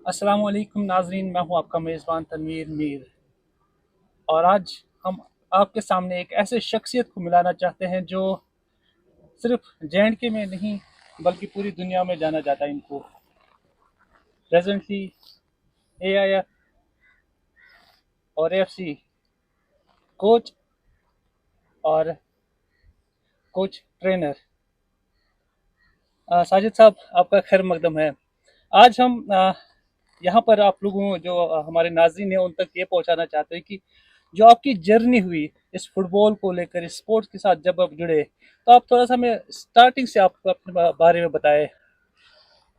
अस्सलाम वालेकुम नाजरीन, मैं हूं आपका मेज़बान तनवीर मीर। और आज हम आपके सामने एक ऐसे शख्सियत को मिलाना चाहते हैं जो सिर्फ जे में नहीं बल्कि पूरी दुनिया में जाना जाता है। इनको प्रेजेंटली AIF और AFC कोच और कोच ट्रेनर साजिद साहब, आपका खैर मकदम है। आज हम यहाँ पर आप लोगों जो हमारे नाज़रीन हैं उन तक ये पहुँचाना चाहते हैं कि जो आपकी जर्नी हुई इस फुटबॉल को लेकर, इस स्पोर्ट्स के साथ जब आप जुड़े, तो आप थोड़ा सा हमें स्टार्टिंग से आप अपने बारे में बताएं।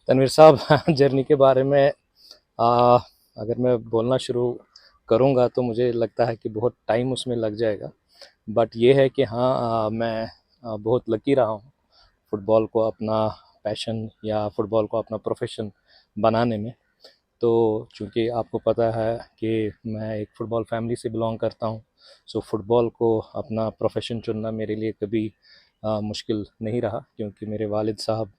तनवीर साहब जर्नी के बारे में आ, अगर मैं बोलना शुरू करूंगा तो मुझे लगता है कि बहुत टाइम उसमें लग जाएगा। बट ये है कि हाँ, मैं बहुत लकी रहा हूँ फुटबॉल को अपना पैशन या फुटबॉल को अपना प्रोफेशन बनाने में। तो चूँकि आपको पता है कि मैं एक फ़ुटबॉल फैमिली से बिलोंग करता हूँ, सो फुटबॉल को अपना प्रोफेशन चुनना मेरे लिए कभी मुश्किल नहीं रहा, क्योंकि मेरे वालिद साहब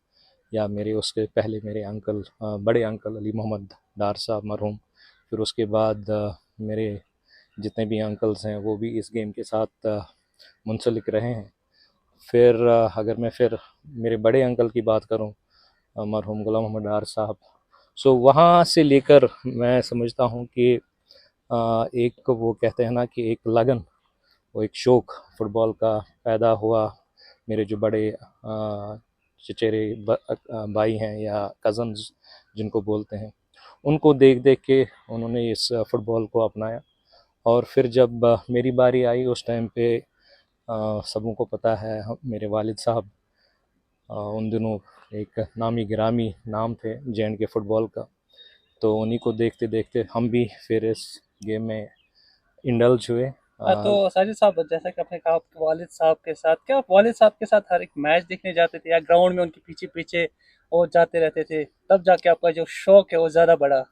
या मेरे उसके पहले मेरे अंकल, बड़े अंकल अली मोहम्मद डार साहब मरहूम, फिर उसके बाद मेरे जितने भी अंकल्स हैं वो भी इस गेम के साथ मुंसलिक रहे हैं। फिर अगर मैं फिर मेरे बड़े अंकल की बात करूं, मरहूम गुलाम मोहम्मद डार साहब, सो वहाँ से लेकर मैं समझता हूँ कि एक वो कहते हैं ना कि एक लगन, वो एक शौक़ फुटबॉल का पैदा हुआ। मेरे जो बड़े चचेरे भाई हैं या कज़न्स जिनको बोलते हैं, उनको देख देख के उन्होंने इस फुटबॉल को अपनाया। और फिर जब मेरी बारी आई उस टाइम पे सबों को पता है मेरे वालिद साहब उन दिनों एक नामी गिरामी नाम थे जे के फुटबॉल का। तो उन्हीं को देखते देखते हम भी फिर इस गेम में इंडल्ज हुए। तो साजिद साहब, जैसा कि आपने कहा आपके वालिद साहब के साथ, क्या आप वालिद साहब के साथ हर एक मैच देखने जाते थे या ग्राउंड में उनके पीछे पीछे और जाते रहते थे, तब जाके आपका जो शौक है वो ज़्यादा बढ़ा?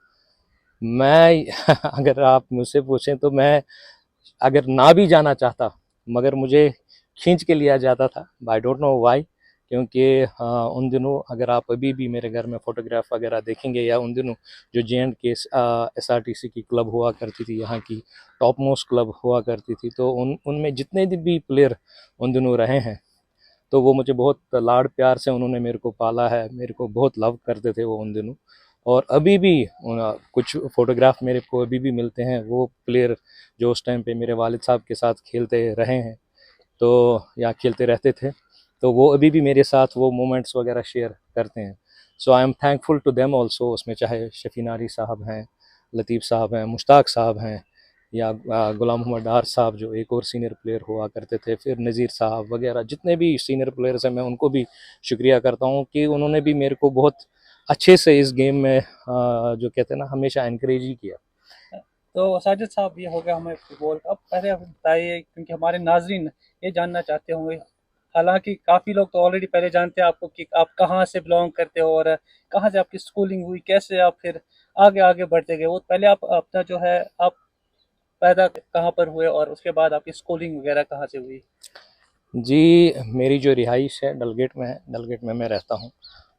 मैं अगर आप मुझसे पूछें तो मैं अगर ना भी जाना चाहता, मगर मुझे खींच के लिया जाता था। आई डोंट नो व्हाई, क्योंकि उन दिनों अगर आप अभी भी मेरे घर में फ़ोटोग्राफ वगैरह देखेंगे, या उन दिनों जो जे के SRTC की क्लब हुआ करती थी, यहाँ की टॉप मोस्ट क्लब हुआ करती थी, तो उनमें जितने भी प्लेयर उन दिनों रहे हैं, तो वो मुझे बहुत लाड़ प्यार से उन्होंने मेरे को पाला है, मेरे को बहुत लव करते थे वो उन दिनों। और अभी भी कुछ फ़ोटोग्राफ मेरे को अभी भी मिलते हैं, वो प्लेयर जो उस टाइम पे मेरे वालिद साहब के साथ खेलते रहे हैं, तो या खेलते रहते थे, तो वो अभी भी मेरे साथ वो मोमेंट्स वगैरह शेयर करते हैं। So I am thankful to them also. उसमें चाहे शफीनारी साहब हैं, लतीफ़ साहब हैं, मुश्ताक साहब हैं, या गुलाम मोहम्मद डार साहब जो एक और सीनियर प्लेयर हुआ करते थे, फिर नज़ीर साहब वगैरह जितने भी सीनियर प्लेयर्स हैं, मैं उनको भी शुक्रिया करता हूँ कि उन्होंने भी मेरे को बहुत अच्छे से इस गेम में जो कहते हैं ना हमेशा इनक्रेज ही किया। तो साजिद साहब, ये हो गया हमें फुटबॉल का। अब पहले आप बताइए, क्योंकि हमारे नाजरीन ये जानना चाहते होंगे, हालांकि काफ़ी लोग तो ऑलरेडी पहले जानते हैं आपको कि आप कहाँ से बिलोंग करते हो और कहाँ से आपकी स्कूलिंग हुई, कैसे आप फिर आगे आगे बढ़ते गए। वो पहले आप अपना जो है, आप पैदा कहाँ पर हुए और उसके बाद आपकी स्कूलिंग वगैरह कहाँ से हुई? जी, मेरी जो रिहाइश है डलगेट में है, डलगेट में मैं रहता हूँ।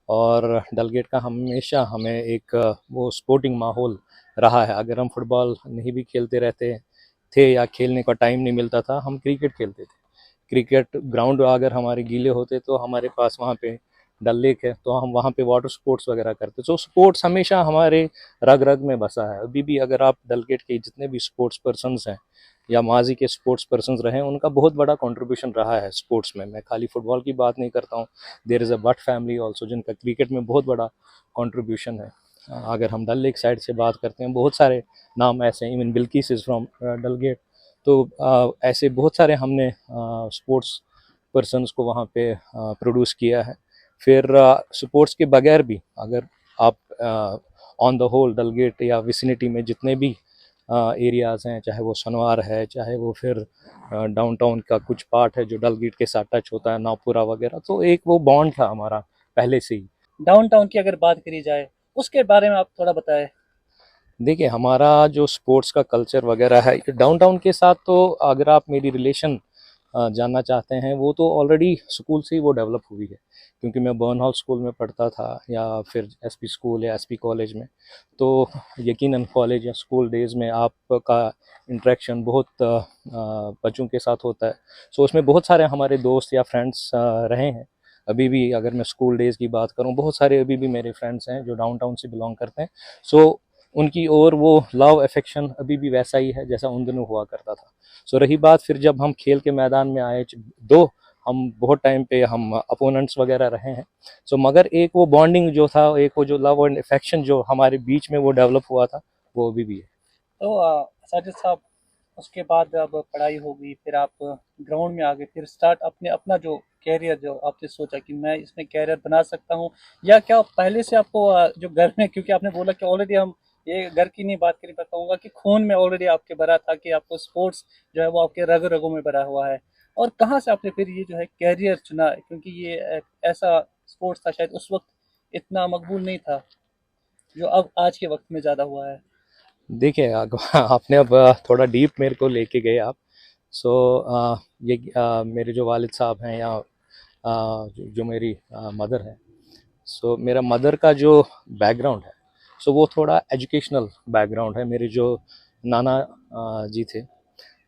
और डलगेट का हमेशा हमें एक वो स्पोर्टिंग माहौल रहा है। अगर हम फुटबॉल नहीं भी खेलते रहते थे या खेलने का टाइम नहीं मिलता था, हम क्रिकेट खेलते थे। क्रिकेट ग्राउंड अगर हमारे गीले होते तो हमारे पास वहाँ पे डल लेक है, तो हम वहाँ पे वाटर स्पोर्ट्स वगैरह करते। तो स्पोर्ट्स हमेशा हमारे रग रग में बसा है। अभी भी अगर आप डलगेट के जितने भी स्पोर्ट्स पर्सनस हैं या माजी के स्पोर्ट्स पर्सनस रहे हैं, उनका बहुत बड़ा कंट्रीब्यूशन रहा है स्पोर्ट्स में। मैं खाली फुटबॉल की बात नहीं करता हूँ, there is a Bhatt family also जिनका क्रिकेट में बहुत बड़ा कंट्रीब्यूशन है। अगर हम डल लेक साइड से बात करते हैं, बहुत सारे नाम ऐसे हैं, even Bilkis is from Dalgate. तो ऐसे बहुत सारे हमने स्पोर्ट्स पर्सन्स को वहाँ पे प्रोड्यूस किया है। फिर स्पोर्ट्स के बगैर भी अगर आप ऑन द होल डलगेट या विसिनिटी में जितने भी एरियाज़ हैं, चाहे वो सनवार है, चाहे वो फिर डाउनटाउन का कुछ पार्ट है जो डलगेट के साथ टच होता है, नावपुरा वगैरह, तो एक वो बॉन्ड था हमारा पहले से ही। डाउनटाउन की अगर बात करी जाए, उसके बारे में आप थोड़ा बताएं। देखिए, हमारा जो स्पोर्ट्स का कल्चर वगैरह है डाउनटाउन के साथ, तो अगर आप मेरी रिलेशन जानना चाहते हैं, वो तो ऑलरेडी स्कूल से ही वो डेवलप हुई है। क्योंकि मैं बर्न हाउस स्कूल में पढ़ता था या फिर एसपी स्कूल या एसपी कॉलेज में, तो यकीनन कॉलेज या स्कूल डेज़ में आपका इंटरेक्शन बहुत बच्चों के साथ होता है। सो उसमें बहुत सारे हमारे दोस्त या फ्रेंड्स रहे हैं। अभी भी अगर मैं स्कूल डेज़ की बात करूं, बहुत सारे अभी भी मेरे फ्रेंड्स हैं जो डाउनटाउन से बिलोंग करते हैं। सो उनकी ओर वो लव अफेक्शन अभी भी वैसा ही है जैसा उन दिनों हुआ करता था। सो रही बात फिर जब हम खेल के मैदान में आए, दो हम बहुत टाइम पे हम अपोनेंट्स वगैरह रहे हैं, सो मगर एक वो बॉन्डिंग जो था, एक वो जो लव एंड अफेक्शन जो हमारे बीच में वो डेवलप हुआ था, वो अभी भी है। तो साजिद साहब, उसके बाद अब पढ़ाई होगी, फिर आप ग्राउंड में आ गए, फिर स्टार्ट अपने अपना जो कैरियर जो आपने सोचा कि मैं इसमें कैरियर बना सकता हूँ, या क्या पहले से आपको जो घर में, क्योंकि आपने बोला कि ऑलरेडी हम ये घर की नहीं बात करी, मैं कहूँगा कि खून में ऑलरेडी आपके भरा था कि आपको स्पोर्ट्स जो है वो आपके रग रगों में भरा हुआ है, और कहाँ से आपने फिर ये जो है कैरियर चुना, क्योंकि ये एक ऐसा स्पोर्ट्स था शायद उस वक्त इतना मकबूल नहीं था जो अब आज के वक्त में ज़्यादा हुआ है। देखिए आपने अब थोड़ा डीप मेरे को लेके गए आप। सो ये मेरे जो वालिद साहब हैं या जो मेरी मदर है, सो मेरा मदर का जो बैकग्राउंड है, सो वो थोड़ा एजुकेशनल बैकग्राउंड है। मेरे जो नाना जी थे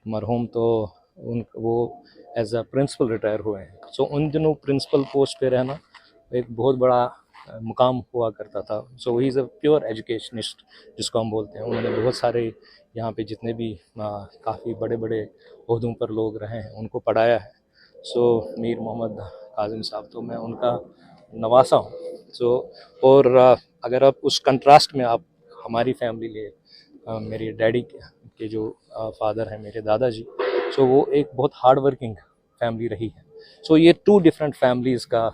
मरहूम, तो उन वो एज अ प्रिंसिपल रिटायर हुए हैं। सो उन दिनों प्रिंसिपल पोस्ट पे रहना एक बहुत बड़ा मुकाम हुआ करता था। So he is a pure educationist जिसको हम बोलते हैं। उन्होंने बहुत सारे यहाँ पे जितने भी काफ़ी बड़े बड़े ओहदों पर लोग रहे हैं उनको पढ़ाया है। सो मीर मोहम्मद काजिम साहब, तो मैं उनका नवासा हूँ। सो और अगर आप उस कंट्रास्ट में आप हमारी फैमिली ले, मेरे डैडी के जो फादर हैं, मेरे दादाजी, सो वो एक बहुत हार्ड वर्किंग फैमिली रही है। सो ये टू डिफरेंट फैमिलीज़ का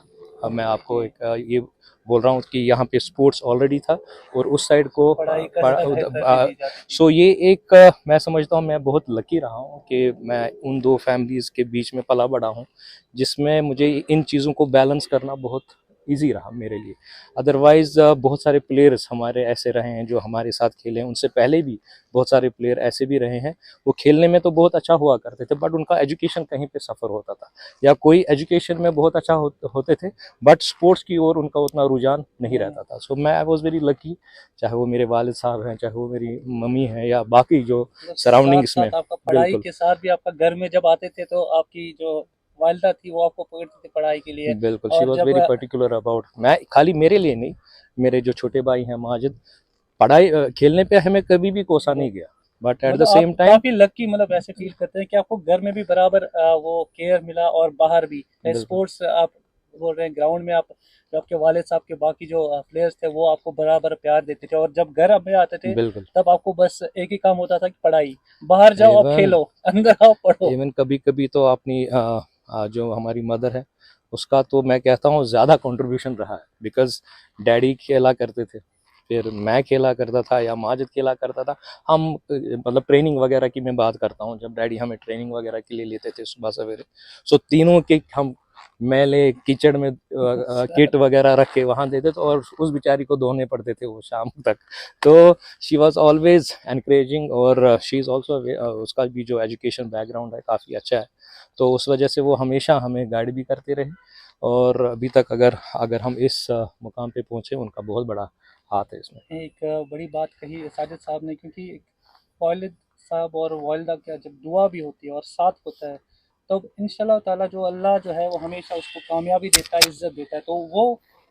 मैं आपको एक ये बोल रहा हूँ कि यहाँ पे स्पोर्ट्स ऑलरेडी था और उस साइड को पढ़ाई का ज़्यादा तरजीह दी जाती थी। सो ये एक मैं समझता हूँ मैं बहुत लकी रहा हूँ कि मैं उन दो फैमिलीज़ के बीच में पला बड़ा हूँ, जिसमें मुझे इन चीज़ों को बैलेंस करना बहुत ईजी रहा मेरे लिए। अदरवाइज़ बहुत सारे प्लेयर्स हमारे ऐसे रहे हैं जो हमारे साथ खेले हैं, उनसे पहले भी बहुत सारे प्लेयर ऐसे भी रहे हैं, वो खेलने में तो बहुत अच्छा हुआ करते थे बट उनका एजुकेशन कहीं पे सफ़र होता था, या कोई एजुकेशन में बहुत अच्छा होते थे बट स्पोर्ट्स की ओर उनका उतना रुझान नहीं रहता था। सो मैं आई वॉज वेरी लकी, चाहे वो मेरे वालिद साहब हैं, चाहे वो मेरी मम्मी हैं, या बाकी जो मतलब साथ सराउंडिंग्स में। साथ आपका पढ़ाई बिल्कुल के साथ भी आपका घर में जब आते थे तो आपकी जो वालिदा थी वो आपको पकड़ती थी पढ़ाई के लिए, बिल्कुल शी और वॉज जब वेरी पर्टिकुलर अबाउट, मैं खाली मेरे लिए नहीं, मेरे जो छोटे भाई हैं माजिद, पढ़ाई खेलने पे हमें कभी भी कोसा नहीं गया, बट एट द मतलब आप सेम टाइम। काफी लकी, मतलब ऐसे फील करते हैं कि आपको घर में भी बराबर वो केयर मिला, और बाहर भी बिल्कुल स्पोर्ट्स आप बोल रहे हैं ग्राउंड में आप, जो आपके वालिद साहब के बाकी जो प्लेयर्स थे वो आपको बराबर प्यार देते थे, और जब घर में आते थे बिल्कुल। तब आपको बस एक ही काम होता था कि पढ़ाई, बाहर जाओ आप इवन खेलो, अंदर आओ पढ़ो। इवन कभी कभी तो अपनी जो हमारी मदर है उसका तो मैं कहता हूँ ज़्यादा कंट्रीब्यूशन रहा है, बिकॉज डैडी खेला करते थे, फिर मैं खेला करता था या माजिद खेला करता था। हम मतलब ट्रेनिंग वगैरह की मैं बात करता हूँ, जब डैडी हमें ट्रेनिंग वगैरह के लिए लेते थे सुबह सवेरे, सो तीनों के हम मैले कीचड़ में किट वगैरह रख के वहाँ देते थे और उस बेचारी को धोने पड़ते थे वो शाम तक। तो शी वॉज ऑलवेज एनकरेजिंग, और शी इज़ ऑल्सो, उसका भी जो एजुकेशन बैकग्राउंड है काफ़ी अच्छा है, तो उस वजह से वो हमेशा हमें गाइड भी करते रहे। और अभी तक अगर अगर हम इस मुकाम पे पहुँचे, उनका बहुत बड़ा हाथ है इसमें। एक बड़ी बात कही है साजिद साहब ने, क्योंकि वालिद साहब और वालिदा का जब दुआ भी होती है और साथ होता है, तब इंशाल्लाह ताला जो अल्लाह जो है वो हमेशा उसको कामयाबी देता है, इज़्ज़त देता है। तो वो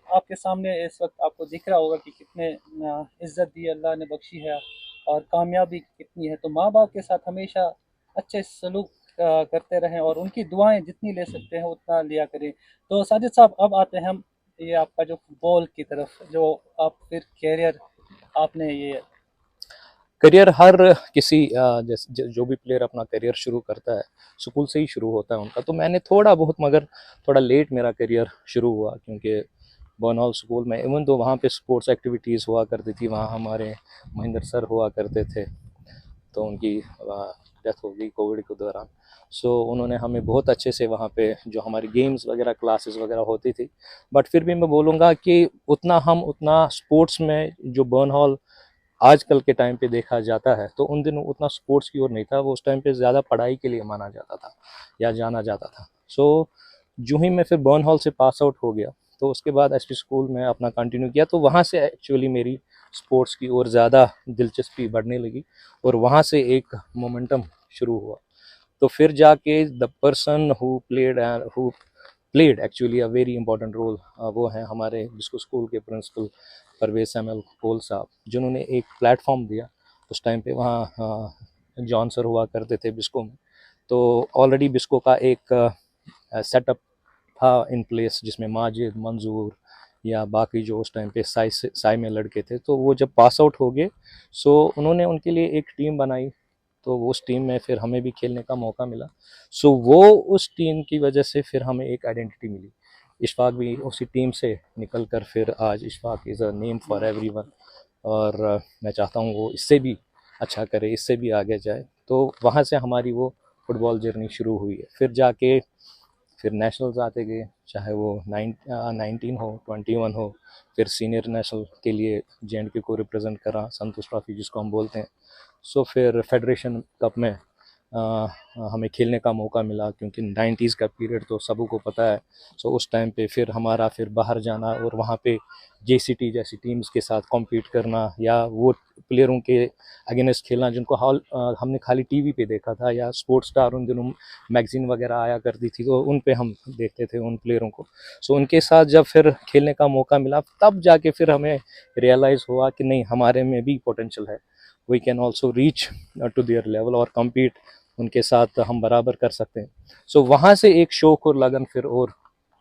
आपके सामने इस वक्त आपको दिख रहा होगा कि कितने इज़्ज़त दी अल्लाह ने बख्शी है, और कामयाबी कितनी है। तो माँ बाप के साथ हमेशा अच्छे सलूक करते रहें, और उनकी दुआएं जितनी ले सकते हैं उतना लिया करें। तो साजिद साहब, अब आते हैं हम ये आपका जो फुटबॉल की तरफ, जो आप फिर कैरियर आपने ये। करियर हर किसी जैसे जो भी प्लेयर अपना करियर शुरू करता है स्कूल से ही शुरू होता है उनका, तो मैंने थोड़ा बहुत, मगर थोड़ा लेट मेरा करियर शुरू हुआ, क्योंकि बर्नहाउस स्कूल में इवन तो वहाँ पे स्पोर्ट्स एक्टिविटीज़ हुआ करती थी, वहाँ हमारे महेंद्र सर हुआ करते थे, तो उनकी डेथ हो गई कोविड के दौरान। सो उन्होंने हमें बहुत अच्छे से वहाँ पे जो हमारी गेम्स वगैरह क्लासेस वगैरह होती थी, बट फिर भी मैं बोलूँगा कि उतना स्पोर्ट्स में जो बर्न हॉल आजकल के टाइम पे देखा जाता है, तो उन दिनों उतना स्पोर्ट्स की ओर नहीं था, वो उस टाइम पे ज़्यादा पढ़ाई के लिए माना जाता था या जाना जाता था। सो जो ही मैं फिर बर्न हॉल से पास आउट हो गया, तो उसके बाद एसपी स्कूल में अपना कंटिन्यू किया, तो वहाँ से एक्चुअली मेरी स्पोर्ट्स की ओर ज़्यादा दिलचस्पी बढ़ने लगी और वहाँ से एक मोमेंटम शुरू हुआ। तो फिर जाके the person who played actually a very important role, वो हैं हमारे बिस्को स्कूल के प्रिंसिपल परवेज सैमुअल कोल साहब, जिन्होंने एक प्लेटफॉर्म दिया। उस टाइम पे वहाँ जॉन सर हुआ करते थे बिस्को में, तो ऑलरेडी बिस्को का एक सेटअप था इन प्लेस, जिसमें माजिद, मंजूर या बाकी जो उस टाइम पे साई में लड़के थे, तो वो जब पास आउट हो गए, सो उन्होंने उनके लिए एक टीम बनाई। तो उस टीम में फिर हमें भी खेलने का मौका मिला। सो वो उस टीम की वजह से फिर हमें एक आइडेंटिटी मिली। इशफाक भी उसी टीम से निकल कर फिर आज Ishfaq is a name for everyone, और मैं चाहता हूँ वो इससे भी अच्छा करे, इससे भी आगे जाए। तो वहाँ से हमारी वो फुटबॉल जर्नी शुरू हुई है। फिर जाके फिर नेशनल्स आते गए, चाहे वो 19 हो, 21 हो। फिर सीनियर नेशनल के लिए जे को रिप्रेजेंट करा, संतोष ट्रॉफी जिसको हम बोलते हैं। सो फिर फेडरेशन कप में हमें खेलने का मौका मिला, क्योंकि 90s का पीरियड तो सबको पता है। सो उस टाइम पे फिर हमारा फिर बाहर जाना और वहाँ पे जेसीटी जैसी टीम्स के साथ कॉम्पीट करना, या वो प्लेयरों के अगेंस्ट खेलना जिनको हमने खाली टीवी पे देखा था, या स्पोर्ट्स स्टार उन दिनों मैगजीन वगैरह आया करती थी, तो उन पे हम देखते थे उन प्लेयरों को। सो उनके साथ जब फिर खेलने का मौका मिला, तब जाके फिर हमें रियलाइज़ हुआ कि नहीं, हमारे में भी पोटेंशियल है, we can also reach to their level और कम्पीट उनके साथ हम बराबर कर सकते हैं। सो वहाँ से एक शौक और लगन फिर और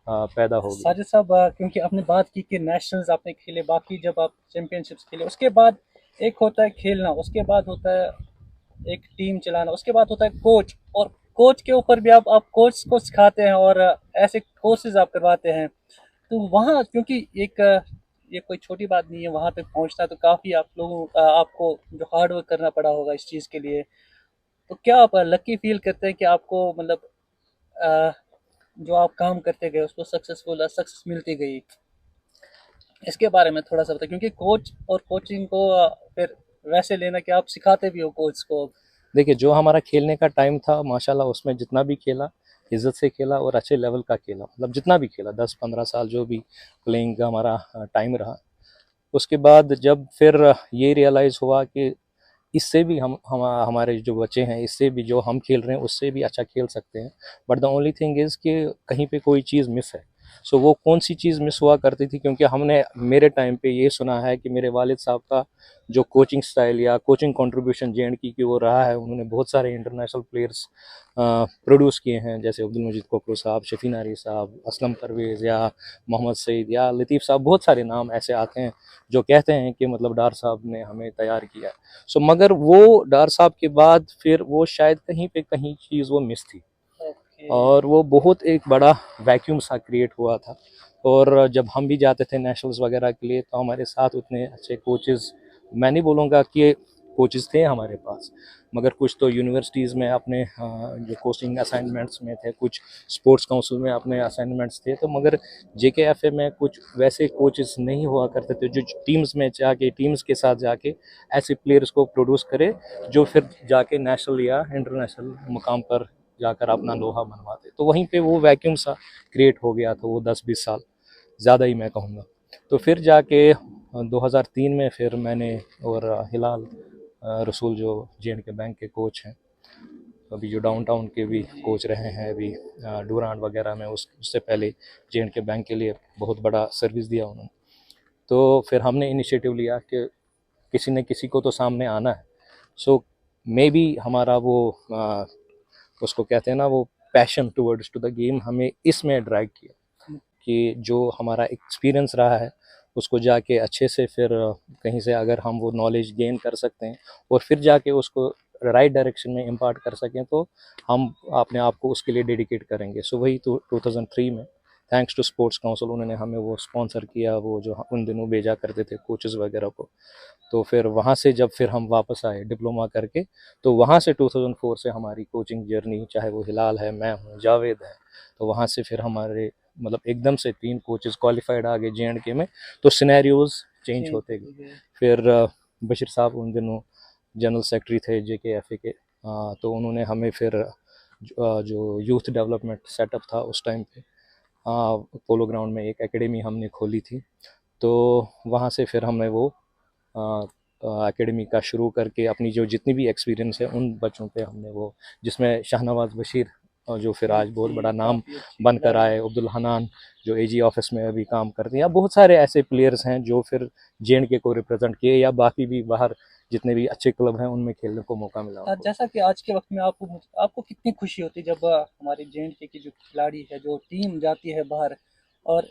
पैदा हो गई। साजिद साहब, क्योंकि आपने बात की कि नेशनल्स आपने खेले, बाकी जब आप चैंपियनशिप्स खेले, उसके बाद एक होता है खेलना, उसके बाद होता है एक टीम चलाना, उसके बाद होता है कोच, और कोच के ऊपर भी आप कोच को सिखाते हैं और ऐसे कोर्सेज आप करवाते हैं। तो वहाँ क्योंकि एक ये कोई छोटी बात नहीं है, वहाँ पे पहुँचना तो काफ़ी आप लोगों आपको जो हार्ड वर्क करना पड़ा होगा इस चीज़ के लिए। तो क्या आप लकी फील करते हैं कि आपको मतलब अ, जो आप काम करते गए उसको सक्सेस मिलती गई? इसके बारे में थोड़ा सा बताएं, क्योंकि कोच और कोचिंग को फिर वैसे लेना कि आप सिखाते भी हो कोच को। देखिए, जो हमारा खेलने का टाइम था माशाल्लाह, उसमें जितना भी खेला इज़्ज़त से खेला और अच्छे लेवल का खेला, मतलब जितना भी खेला 10-15 साल जो भी प्लेइंग का हमारा टाइम रहा। उसके बाद जब फिर ये रियलाइज़ हुआ कि इससे भी हमारे जो बच्चे हैं, इससे भी जो हम खेल रहे हैं उससे भी अच्छा खेल सकते हैं। But the only thing is कि कहीं पे कोई चीज़ मिस है। सो वो कौन सी चीज़ मिस हुआ करती थी, क्योंकि हमने मेरे टाइम पे ये सुना है कि मेरे वालिद साहब का जो कोचिंग स्टाइल या कोचिंग कंट्रीब्यूशन जे की ओर रहा है, उन्होंने बहुत सारे इंटरनेशनल प्लेयर्स प्रोड्यूस किए हैं, जैसे अब्दुल मजीद कोकरो साहब, शफी नारी साहब, असलम परवेज़ या मोहम्मद सईद या लतीफ़ साहब, बहुत सारे नाम ऐसे आते हैं जो कहते हैं कि मतलब डार साहब ने हमें तैयार किया। सो मगर वो डार साहब के बाद फिर वो शायद कहीं पे कहीं चीज़ वो मिस थी, ओके। और वो बहुत एक बड़ा वैक्यूम सा क्रिएट हुआ था। और जब हम भी जाते थे नेशनल्स वगैरह के लिए, तो हमारे साथ उतने अच्छे कोचेज़, मैं नहीं बोलूँगा कि कोचेज़ थे हमारे पास, मगर कुछ तो यूनिवर्सिटीज़ में अपने जो कोचिंग असाइनमेंट्स में थे, कुछ स्पोर्ट्स काउंसिल में अपने असाइनमेंट्स थे, तो मगर जेकेएफए में कुछ वैसे कोचेज़ नहीं हुआ करते थे जो टीम्स में जाके, टीम्स के साथ जाके ऐसे प्लेयर्स को प्रोड्यूस करे जो फिर जाके नेशनल या इंटरनेशनल मुकाम पर जाकर अपना लोहा मनवाते। तो वहीं पे वो वैक्यूम सा क्रिएट हो गया था, वो 10-20 साल, ज़्यादा ही मैं कहूँगा। तो फिर जाके 2003 में फिर मैंने और हिलाल रसूल जो जे बैंक के कोच हैं, अभी जो डाउनटाउन के भी जी। कोच रहे हैं अभी डूरांड वगैरह में, उससे पहले जे बैंक के लिए बहुत बड़ा सर्विस दिया उन्होंने। तो फिर हमने इनिशिएटिव लिया कि किसी न किसी को तो सामने आना है। सो मे बी हमारा वो उसको कहते हैं ना, वो passion towards to the game हमें इसमें ड्राइव किया कि जो हमारा एक्सपीरियंस रहा है उसको जाके अच्छे से फिर कहीं से अगर हम वो नॉलेज गेन कर सकते हैं और फिर जाके उसको राइट डायरेक्शन में इम्पार्ट कर सकें, तो हम अपने आप को उसके लिए डेडिकेट करेंगे। सो वही तो 2003 में थैंक्स टू स्पोर्ट्स काउंसिल उन्होंने हमें वो स्पॉन्सर किया, वो जो उन दिनों भेजा करते थे कोचेस वगैरह को। तो फिर वहाँ से जब फिर हम वापस आए डिप्लोमा करके, तो वहाँ से 2004 से हमारी कोचिंग जर्नी, चाहे वो हिलाल है, मैं हूँ, जावेद है, तो वहाँ से फिर हमारे मतलब एकदम से 3 कोचेस क्वालिफाइड आ गए जे में। तो सिनेरियोज चेंज होते गए। फिर बशीर साहब उन दिनों जनरल सेक्रेटरी थे जेकेएफए के, तो उन्होंने हमें फिर जो यूथ डेवलपमेंट सेटअप था उस टाइम पे, पोलो ग्राउंड में एक एकेडमी हमने खोली थी। तो वहाँ से फिर हमने वो एकेडमी का शुरू करके अपनी जो जितनी भी एक्सपीरियंस है उन बच्चों पे हमने वो, जिसमें शाहनवाज बशीर जो फिर आज बहुत बड़ा नाम बनकर आए, अब्दुल हनान जो एजी ऑफिस में अभी काम करते हैं, या बहुत सारे ऐसे प्लेयर्स हैं जो फिर JNK को रिप्रेजेंट किए, या बाकी भी बाहर जितने भी अच्छे क्लब हैं उनमें खेलने को मौका मिला उनको। जैसा कि आज के वक्त में आपको कितनी खुशी होती है जब हमारे JNK की जो खिलाड़ी है, जो टीम जाती है बाहर और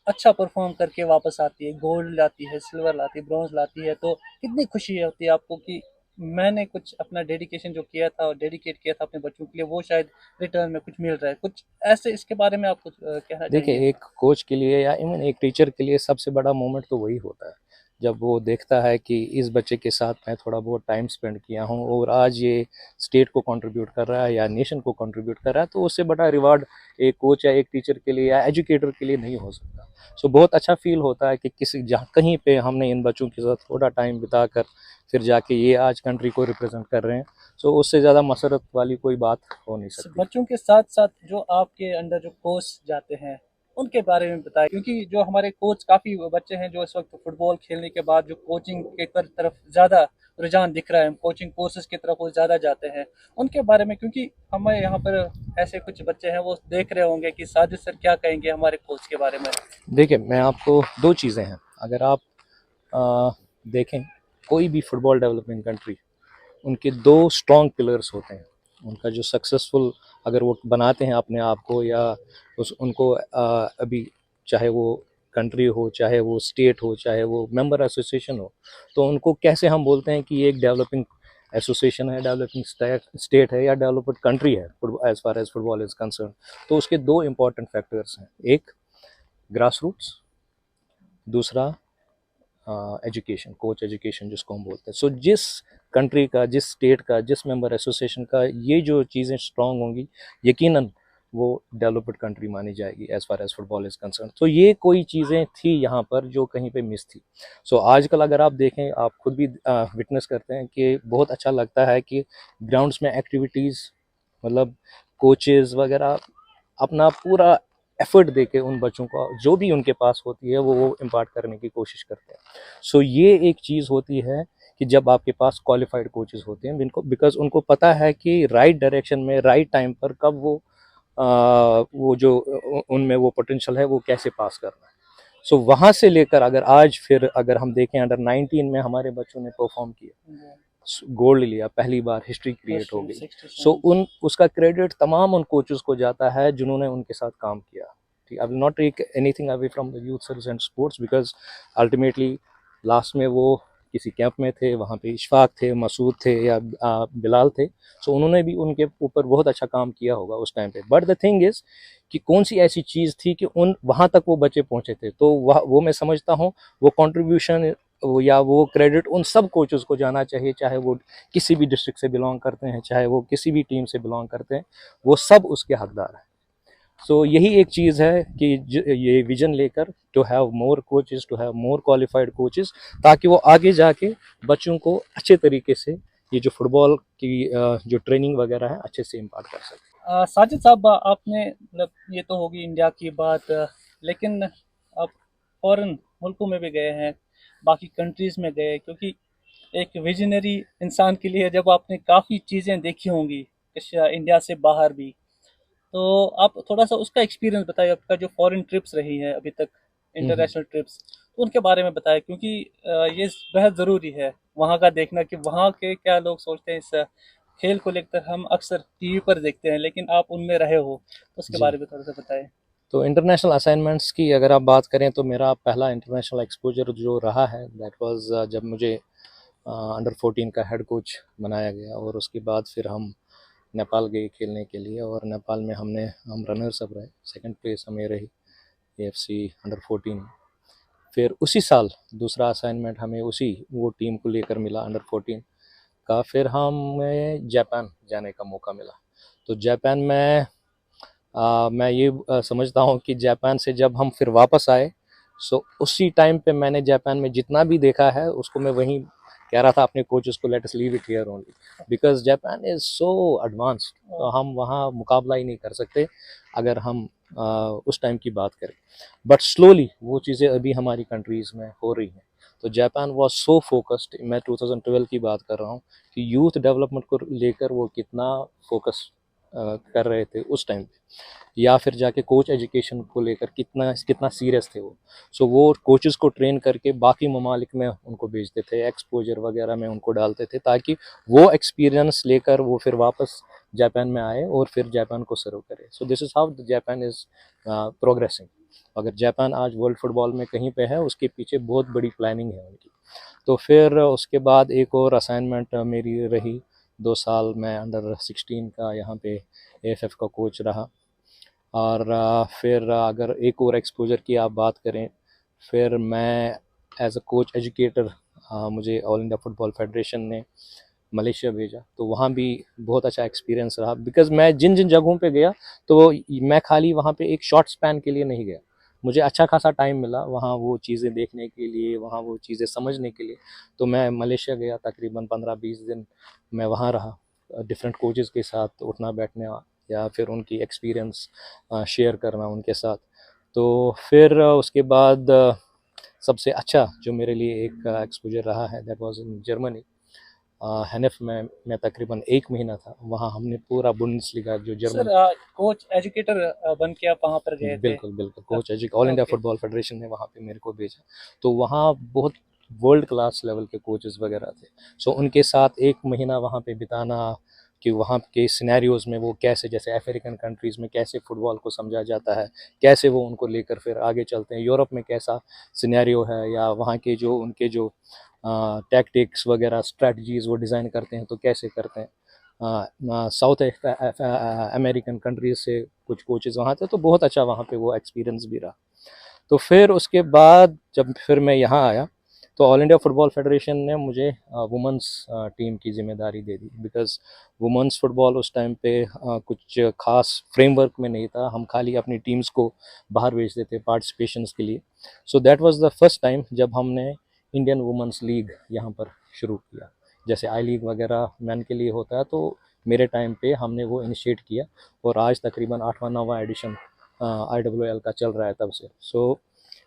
अच्छा परफॉर्म करके वापस आती है, गोल्ड लाती है, सिल्वर लाती है, ब्रॉन्ज लाती है, तो कितनी खुशी होती है आपको कि मैंने कुछ अपना डेडिकेशन जो किया था और डेडिकेट किया था अपने बच्चों के लिए, वो शायद रिटर्न में कुछ मिल रहा है। कुछ ऐसे इसके बारे में आप कुछ कहना चाहेंगे? देखिए, एक कोच के लिए या इवन एक टीचर के लिए सबसे बड़ा मोमेंट तो वही होता है जब वो देखता है कि इस बच्चे के साथ मैं थोड़ा बहुत टाइम स्पेंड किया हूँ और आज ये स्टेट को कंट्रीब्यूट कर रहा है या नेशन को कंट्रीब्यूट कर रहा है, तो उससे बड़ा रिवार्ड एक कोच या एक टीचर के लिए या एजुकेटर के लिए नहीं हो सकता। सो बहुत अच्छा फील होता है कि किसी जहाँ कहीं पे हमने इन बच्चों के साथ थोड़ा टाइम बिताकर फिर जाके ये आज कंट्री को रिप्रेजेंट कर रहे हैं। सो उससे ज़्यादा मसरत वाली कोई बात हो नहीं सकती। बच्चों के साथ साथ जो आपके अंडर जो कोच जाते हैं उनके बारे में बताएं, क्योंकि जो हमारे कोच काफ़ी बच्चे हैं जो इस वक्त फुटबॉल खेलने के बाद जो कोचिंग के तरफ ज़्यादा रुझान दिख रहा है, कोचिंग कोर्सेज की तरफ वो ज़्यादा जाते हैं, उनके बारे में, क्योंकि हमें यहाँ पर ऐसे कुछ बच्चे हैं वो देख रहे होंगे कि साजिद सर क्या कहेंगे हमारे कोच के बारे में। देखिए, मैं आपको दो चीज़ें हैं, अगर आप आ, देखें कोई भी फुटबॉल डेवलपिंग कंट्री, उनके दो स्ट्रॉन्ग पिलर्स होते हैं। उनका जो सक्सेसफुल अगर वो बनाते हैं अपने आप को, या उनको अभी चाहे वो कंट्री हो, चाहे वो स्टेट हो, चाहे वो मेंबर एसोसिएशन हो, तो उनको कैसे हम बोलते हैं कि ये एक डेवलपिंग एसोसिएशन है, डेवलपिंग स्टेट है, या डेवलप्ड कंट्री है as far as football is concern. तो उसके दो इंपॉर्टेंट फैक्टर्स हैं, एक ग्रास रूट्स, दूसरा एजुकेशन, कोच एजुकेशन जिसको हम बोलते हैं। सो जिस कंट्री का, जिस स्टेट का, जिस मेंबर एसोसिएशन का ये जो चीज़ें स्ट्रांग होंगी, यकीनन वो डेवलप्ड कंट्री मानी जाएगी as far as football is concern. तो ये कोई चीज़ें थी यहाँ पर जो कहीं पे मिस थी। सो आजकल अगर आप देखें, आप खुद भी विटनेस करते हैं कि बहुत अच्छा लगता है कि ग्राउंड्स में एक्टिविटीज़, मतलब कोचेज़ वगैरह अपना पूरा एफर्ट देके उन बच्चों को जो भी उनके पास होती है वो इम्पार्ट करने की कोशिश करते हैं। सो ये एक चीज़ होती है कि जब आपके पास क्वालिफाइड कोचेस होते हैं, जिनको बिकॉज उनको पता है कि राइट डायरेक्शन में राइट टाइम पर कब वो जो उनमें वो पोटेंशियल है वो कैसे पास करना है। सो वहाँ से लेकर अगर आज फिर अगर हम देखें अंडर 19 में हमारे बच्चों ने परफॉर्म किया, गोल्ड लिया, पहली बार हिस्ट्री क्रिएट हो गई। सो उन उसका क्रेडिट तमाम उन कोचेस को जाता है जिन्होंने उनके साथ काम किया। ठीक, I will not take anything away from the youth service and sports, because ultimately last में वो किसी कैंप में थे, वहाँ पे इशफाक थे, मसूद थे, या बिलाल थे। सो उन्होंने भी उनके ऊपर बहुत अच्छा काम किया होगा उस टाइम पे। बट द थिंग इज़ कि कौन सी ऐसी चीज़ थी कि उन वहाँ तक वो बच्चे पहुँचे थे। तो वो मैं समझता हूँ वो कंट्रीब्यूशन या वो क्रेडिट उन सब कोचेस को जाना चाहिए, चाहे वो किसी भी डिस्ट्रिक्ट से बिलोंग करते हैं, चाहे वो किसी भी टीम से बिलोंग करते हैं, वो सब उसके हकदार हैं। सो यही एक चीज़ है कि ये विजन लेकर to have more coaches, to have more qualified coaches, ताकि वो आगे जाके बच्चों को अच्छे तरीके से ये जो फुटबॉल की जो ट्रेनिंग वगैरह है अच्छे से इम्पार्ट कर सकें। साजिद साहब, आपने मतलब ये तो होगी इंडिया की बात, लेकिन आप फॉरेन मुल्कों में भी गए हैं, बाकी कंट्रीज़ में गए, क्योंकि एक विजनरी इंसान के लिए जब आपने काफ़ी चीज़ें देखी होंगी इस इंडिया से बाहर भी, तो आप थोड़ा सा उसका एक्सपीरियंस बताइए, आपका जो फॉरेन ट्रिप्स रही हैं अभी तक, इंटरनेशनल ट्रिप्स, तो उनके बारे में बताएं, क्योंकि ये बेहद ज़रूरी है वहाँ का देखना कि वहाँ के क्या लोग सोचते हैं इस खेल को लेकर। हम अक्सर टीवी पर देखते हैं, लेकिन आप उनमें रहे हो, तो उसके जी, बारे में थोड़ा सा बताएं। तो इंटरनेशनल असाइनमेंट्स की अगर आप बात करें तो मेरा पहला इंटरनेशनल एक्सपोजर जो रहा है दैट वाज जब मुझे अंडर 14 का हेड कोच बनाया गया, और उसके बाद फिर हम नेपाल गए खेलने के लिए, और नेपाल में हम रनर्स अप रहे, सेकंड प्लेस हमें रही AFC अंडर 14। फिर उसी साल दूसरा असाइनमेंट हमें उसी वो टीम को लेकर मिला अंडर 14 का, फिर हमें जापान जाने का मौका मिला। तो जापान में मैं ये समझता हूँ कि जापान से जब हम फिर वापस आए सो उसी टाइम पे मैंने जापान में जितना भी देखा है उसको मैं वहीं कह रहा था अपने कोचेस को, let us leave it here only because Japan is so advanced. तो हम वहाँ मुकाबला ही नहीं कर सकते अगर हम उस टाइम की बात करें। बट स्लोली वो चीज़ें अभी हमारी कंट्रीज़ में हो रही हैं। तो जापान वॉज सो फोकस्ड, मैं 2012 की बात कर रहा हूँ, कि यूथ डेवलपमेंट को लेकर वो कितना फोकस कर रहे थे उस टाइम पे, या फिर जाके कोच एजुकेशन को लेकर कितना कितना सीरियस थे वो। सो वो कोचेस को ट्रेन करके बाकी ममालिक में उनको भेजते थे, एक्सपोजर वगैरह में उनको डालते थे, ताकि वो एक्सपीरियंस लेकर वो फिर वापस जापान में आए और फिर जापान को सर्व करे। So this is how the Japan is progressing. अगर जापान आज वर्ल्ड फुटबॉल में कहीं पे है, उसके पीछे बहुत बड़ी प्लानिंग है उनकी। तो फिर उसके बाद एक और असाइनमेंट मेरी रही, 2 साल मैं अंडर 16 का यहाँ पे AFF का कोच रहा। और फिर अगर एक और एक्सपोजर की आप बात करें, फिर मैं एज अ कोच एजुकेटर, मुझे ऑल इंडिया फुटबॉल फेडरेशन ने मलेशिया भेजा। तो वहाँ भी बहुत अच्छा एक्सपीरियंस रहा, बिकॉज मैं जिन जिन जगहों पे गया तो मैं खाली वहाँ पे एक शॉर्ट स्पैन के लिए नहीं गया, मुझे अच्छा खासा टाइम मिला वहाँ वो चीज़ें देखने के लिए, वहाँ वो चीज़ें समझने के लिए। तो मैं मलेशिया गया, तकरीबन 15-20 दिन मैं वहाँ रहा, डिफरेंट कोचेज़ के साथ उठना बैठने या फिर उनकी एक्सपीरियंस शेयर करना उनके साथ। तो फिर उसके बाद सबसे अच्छा जो मेरे लिए एक एक्सपोजर रहा है, दैट वाज इन जर्मनी। हैनेफ में मैं तकरीबन 1 महीना था वहाँ। हमने पूरा बुंडेसलीगा जो सर जर्मन, कोच एजुकेटर बन के आप वहाँ पर गए थे? बिल्कुल बिल्कुल coach all India okay. Football federation ने वहाँ पे मेरे को भेजा। तो वहाँ बहुत वर्ल्ड क्लास लेवल के कोचेस वगैरह थे। सो उनके साथ 1 महीना वहाँ पे बिताना, कि वहाँ के सिनेरियोज़ में वो कैसे, जैसे अफ्रीकन कंट्रीज़ में कैसे फ़ुटबॉल को समझा जाता है, कैसे वो उनको लेकर फिर आगे चलते हैं, यूरोप में कैसा सिनेरियो है, या वहाँ के जो उनके जो टैक्टिक्स वगैरह स्ट्रेटजीज़ वो डिज़ाइन करते हैं तो कैसे करते हैं। साउथ अमेरिकन कंट्रीज से कुछ कोचेज़ वहाँ थे, तो बहुत अच्छा वहाँ पे वो एक्सपीरियंस भी रहा। तो फिर उसके बाद जब फिर मैं यहाँ आया, तो ऑल इंडिया फुटबॉल फेडरेशन ने मुझे वुमेंस टीम की जिम्मेदारी दे दी, बिकॉज वुमेंस फुटबॉल उस टाइम पे कुछ खास फ्रेमवर्क में नहीं था, हम खाली अपनी टीम्स को बाहर भेजते थे पार्टिसिपेशंस के लिए। So that was the first time जब हमने इंडियन वुमेंस लीग यहाँ पर शुरू किया। जैसे आई लीग वगैरह मैन के लिए होता है, तो मेरे टाइम पे हमने वो इनिशिएट किया, और आज तकरीबन 8वां 9वां एडिशन IWL का चल रहा है तब से। सो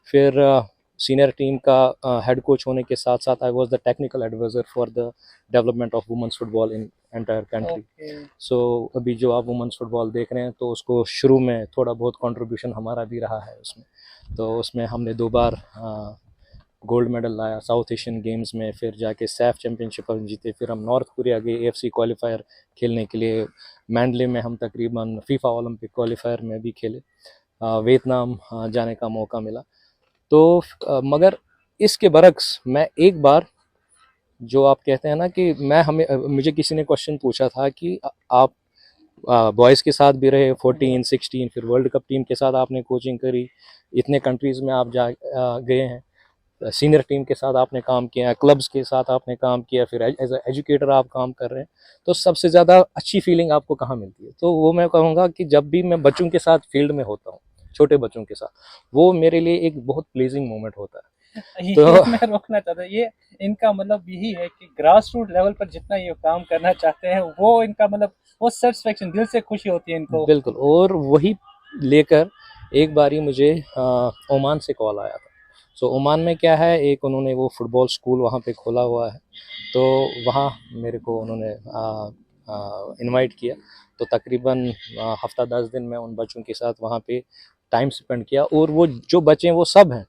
फिर सीनियर टीम का हेड कोच होने के साथ साथ I was the technical advisor for the development of women's football in entire country. Okay. So अभी जो आप वुमेंस फुटबॉल देख रहे हैं, तो उसको शुरू में थोड़ा बहुत कंट्रीब्यूशन हमारा भी रहा है उसमें। तो उसमें हमने 2 बार गोल्ड मेडल लाया साउथ एशियन गेम्स में, फिर जाके सैफ चैम्पियनशिप हम जीते, फिर हम नॉर्थ कोरिया गए AFC क्वालिफायर खेलने के लिए। मैंडले में हम तकरीबन फीफा ओलंपिक क्वालिफायर में भी खेले, वियतनाम जाने का मौका मिला। तो मगर इसके बरक्स मैं एक बार, जो आप कहते हैं ना कि मैं हमें मुझे किसी ने क्वेश्चन पूछा था कि आप बॉयज़ के साथ भी रहे 14-16, फिर वर्ल्ड कप टीम के साथ आपने कोचिंग करी, इतने कंट्रीज़ में आप गए हैं, सीनियर टीम के साथ आपने काम किया, क्लब्स के साथ आपने काम किया, फिर एज ए एजुकेटर आप काम कर रहे हैं, तो सबसे ज़्यादा अच्छी फीलिंग आपको कहाँ मिलती है? तो वो मैं कहूँगा कि जब भी मैं बच्चों के साथ फील्ड में होता हूँ, छोटे बच्चों के साथ, वो मेरे लिए एक बहुत प्लीजिंग मोमेंट होता है। ये तो मैं रोकना चाहता हूँ, ये इनका मतलब यही है कि ग्रास रूट लेवल पर जितना ये काम करना चाहते हैं, वो इनका मतलब वो सेटिस्फेक्शन, दिल से खुशी होती है इनको। बिल्कुल, और वही लेकर एक बारी मुझे ओमान से कॉल आया था। सो ओमान में क्या है, एक उन्होंने वो फुटबॉल स्कूल वहाँ पे खोला हुआ है, तो वहाँ मेरे को उन्होंने इनवाइट किया। तो तकरीबन हफ्ता 10 दिन मैं उन बच्चों के साथ वहाँ पे टाइम स्पेंड किया, और वो जो बच्चे वो सब हैं,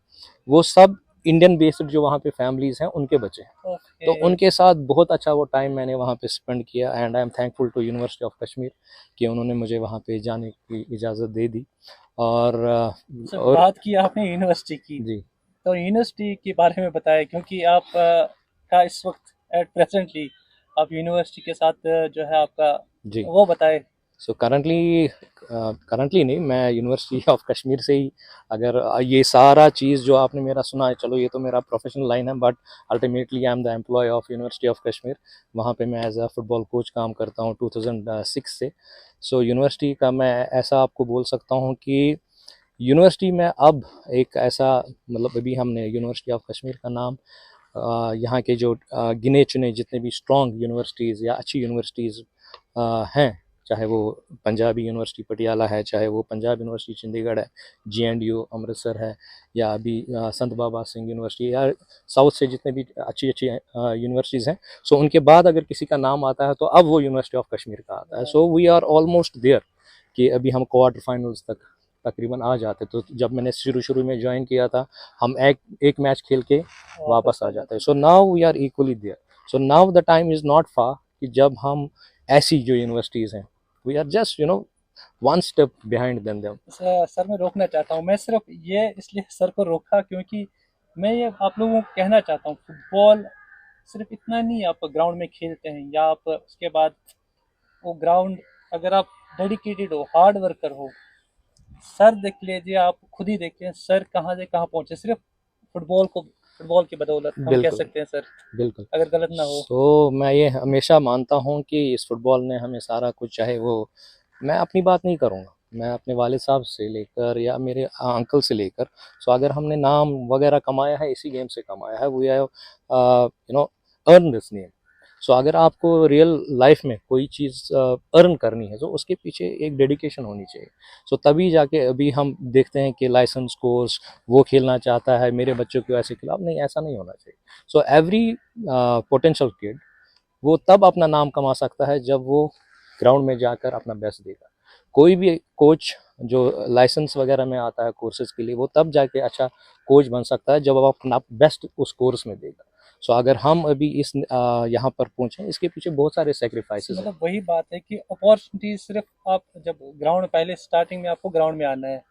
वो सब इंडियन बेस्ड जो वहाँ पे फैमिलीज़ हैं उनके बच्चे हैं। तो ओके। उनके साथ बहुत अच्छा वो टाइम मैंने वहाँ पे स्पेंड किया, and I am thankful to university of Kashmir कि उन्होंने मुझे वहाँ पे जाने की इजाज़त दे दी। और सर और बात की आपने यूनिवर्सिटी की, जी तो यूनिवर्सिटी के बारे में बताएं, क्योंकि आप का इस वक्त एट प्रेजेंटली आप यूनिवर्सिटी के साथ जो है आपका, जी। वो बताएं। सो करंटली नहीं, मैं यूनिवर्सिटी ऑफ कश्मीर से ही, अगर ये सारा चीज़ जो आपने मेरा सुना है, चलो ये तो मेरा प्रोफेशनल लाइन है, but ultimately I am the employ of university of Kashmir. वहाँ पे मैं एज अ फुटबॉल कोच काम करता हूँ 2006 से। सो यूनिवर्सिटी का मैं ऐसा आपको बोल सकता हूँ कि यूनिवर्सिटी में अब एक ऐसा, मतलब अभी हमने यूनिवर्सिटी ऑफ कश्मीर का नाम यहाँ के जो गिने चुने जितने भी स्ट्रॉन्ग यूनिवर्सिटीज़ या अच्छी यूनिवर्सिटीज़ हैं, चाहे वो पंजाबी यूनिवर्सिटी पटियाला है, चाहे वो पंजाब यूनिवर्सिटी चंडीगढ़ है, JNDU अमृतसर है, या अभी संत बाबा सिंह यूनिवर्सिटी, या साउथ से जितने भी अच्छी अच्छी यूनिवर्सिटीज़ हैं, सो उनके बाद अगर किसी का नाम आता है तो अब वो यूनिवर्सिटी ऑफ कश्मीर का आता है। So we are almost there कि अभी हम क्वार्टर फाइनल्स तक तकरीबन आ जाते। तो जब मैंने शुरू में ज्वाइन किया था, हम एक मैच खेल के वापस आ जाते हैं। So now we are equally there. So now the time is not far कि जब हम ऐसी जो यूनिवर्सिटीज़ हैं, we are just one step behind them. Sir मैं रोकना चाहता हूँ, मैं सिर्फ ये इसलिए सर को रोका क्योंकि मैं ये आप लोगों को कहना चाहता हूँ, फुटबॉल सिर्फ इतना नहीं आप ग्राउंड में खेलते हैं या आप उसके बाद वो ग्राउंड, अगर आप डेडिकेटेड हो, हार्ड वर्कर हो, सर देख लीजिए, आप खुद ही देखिए सर कहाँ से कहाँ पहुंचे, सिर्फ फुटबॉल की बदौलत हम कह बिल्कुल, सकते हैं सर, बिल्कुल। अगर गलत ना हो। सो मैं ये हमेशा मानता हूँ कि इस फुटबॉल ने हमें सारा कुछ, चाहे वो, मैं अपनी बात नहीं करूँगा, मैं अपने वालिद साहब से लेकर या मेरे अंकल से लेकर, सो अगर हमने नाम वगैरह कमाया है इसी गेम से कमाया है, we have earn this name. So अगर आपको रियल लाइफ में कोई चीज़ अर्न करनी है तो उसके पीछे एक डेडिकेशन होनी चाहिए। सो तभी जाके अभी हम देखते हैं कि लाइसेंस कोर्स वो खेलना चाहता है, मेरे बच्चों को ऐसे खिलाफ, नहीं, ऐसा नहीं होना चाहिए। सो एवरी पोटेंशियल किड वो तब अपना नाम कमा सकता है जब वो ग्राउंड में जाकर अपना बेस्ट देगा। कोई भी कोच जो लाइसेंस वगैरह में आता है कोर्सेज के लिए, वो तब जाके अच्छा कोच बन सकता है जब वो अपना बेस्ट उस कोर्स में देगा। सो अगर हम अभी इस यहाँ पर पहुँचे, इसके पीछे बहुत सारे सेक्रीफाइसेस हैं। मतलब वही बात है कि अपॉर्चुनिटी सिर्फ आप जब ग्राउंड, पहले स्टार्टिंग में आपको ग्राउंड में आना है,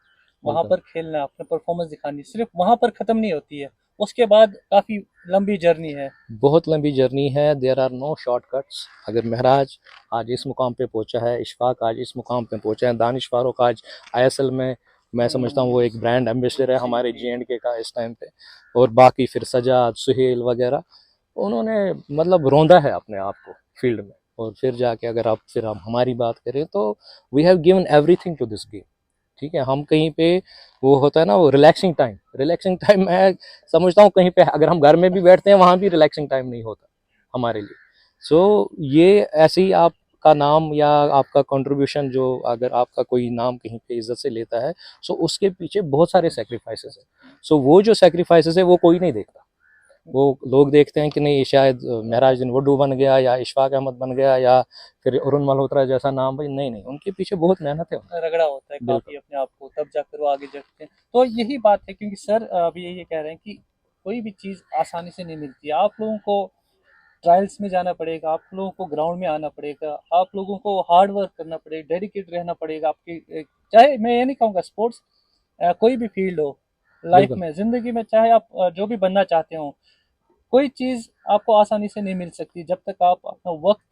वहां बिल्कुल, पर खेलना है, अपने परफॉर्मेंस दिखानी, सिर्फ वहां पर खत्म नहीं होती है, उसके बाद काफी लंबी जर्नी है। बहुत लंबी जर्नी है, देयर आर नो शॉर्टकट्स। अगर महराज आज इस मुकाम पे पहुंचा है, इशफाक आज इस मुकाम पे पहुंचा है, दानिश फारूक आज ISL में, मैं समझता हूँ वो एक ब्रांड एम्बेसडर है हमारे JNK का इस टाइम पे, और बाकी फिर सजाद, सुहेल वगैरह, उन्होंने मतलब रौंदा है अपने आप को फील्ड में। और फिर जाके अगर आप फिर हम हमारी बात करें तो we have given everything to this game. ठीक है, हम कहीं पे, वो होता है ना वो रिलैक्सिंग टाइम मैं समझता हूँ कहीं पे अगर हम घर में भी बैठते हैं वहाँ भी रिलैक्सिंग टाइम नहीं होता हमारे लिए। सो ये ऐसे ही आपका नाम या आपका कंट्रीब्यूशन, जो अगर आपका कोई नाम कहीं पे इज्जत से लेता है, सो उसके पीछे बहुत सारे सेक्रीफाइसेस है। सो वो जो सेक्रीफाइसेस है वो कोई नहीं देखता। वो लोग देखते हैं कि नहीं शायद महराज दिन वुडू बन गया या इशफाक अहमद बन गया या फिर अरुण मल्होत्रा जैसा नाम, भाई नहीं नहीं, उनके पीछे बहुत मेहनत है। रगड़ा होता है बिल्कुल, काफी अपने आप को, तब जाकर वो आगे बढ़ते हैं। तो यही बात है, क्योंकि सर अभी ये कह रहे हैं कि कोई भी चीज आसानी से नहीं मिलती है, आप लोगों को ट्रायल्स में जाना पड़ेगा, आप लोगों को ग्राउंड में आना पड़ेगा, आप लोगों को हार्ड वर्क करना पड़ेगा, डेडिकेट रहना पड़ेगा आपकी, चाहे मैं ये नहीं कहूँगा स्पोर्ट्स, कोई भी फील्ड हो लाइफ बिल्कुल, में, जिंदगी में, चाहे आप जो भी बनना चाहते हो, कोई चीज़ आपको आसानी से नहीं मिल सकती जब तक आप अपना वक्त,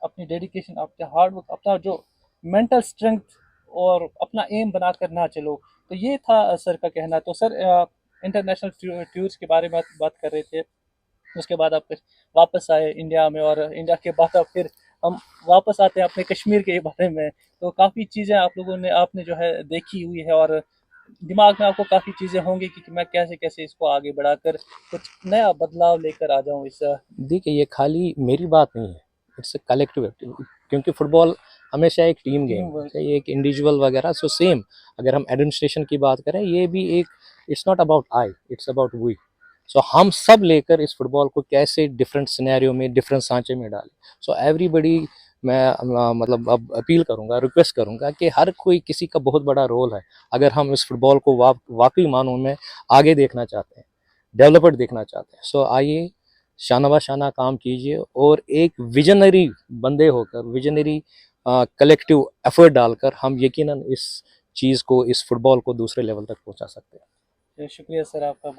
अपनी डेडिकेशन, अपना हार्ड वर्क, अपना जो मेंटल स्ट्रेंथ और अपना एम बनाकर ना चलो। तो ये था सर का कहना। तो सर इंटरनेशनल टूर्स के बारे में बात कर रहे थे, उसके बाद आप फिर वापस आए इंडिया में, और इंडिया के बाद अब फिर हम वापस आते हैं अपने कश्मीर के बारे में। तो काफ़ी चीज़ें आप लोगों ने, आपने जो है देखी हुई है, और दिमाग में आपको काफ़ी चीज़ें होंगी कि मैं कैसे कैसे इसको आगे बढ़ाकर कुछ नया बदलाव लेकर आ जाऊं इस। देखिए ये खाली मेरी बात नहीं है, इट्स अ कलेक्टिव एक्टिविटी, क्योंकि फुटबॉल हमेशा एक टीम गेम टीम है, वर्क। चाहे एक इंडिविजुअल वगैरह। सो सेम अगर हम एडमिनिस्ट्रेशन की बात करें, ये भी एक, it's not about I, it's about we. So हम सब लेकर इस फुटबॉल को कैसे डिफरेंट सिनेरियो में, डिफरेंट सांचे में डालें। सो एवरीबडी, मैं मतलब अब अपील करूंगा, रिक्वेस्ट करूंगा कि हर कोई, किसी का बहुत बड़ा रोल है अगर हम इस फुटबॉल को वाकई मानों में आगे देखना चाहते हैं, डेवलपड देखना चाहते हैं। सो आइए, शाना बा शाना काम कीजिए, और एक विजनरी बंदे होकर, विजनरी कलेक्टिव एफर्ट डालकर हम यकीनन इस चीज़ को, इस फुटबॉल को दूसरे लेवल तक पहुंचा सकते हैं। शुक्रिया सर आपका।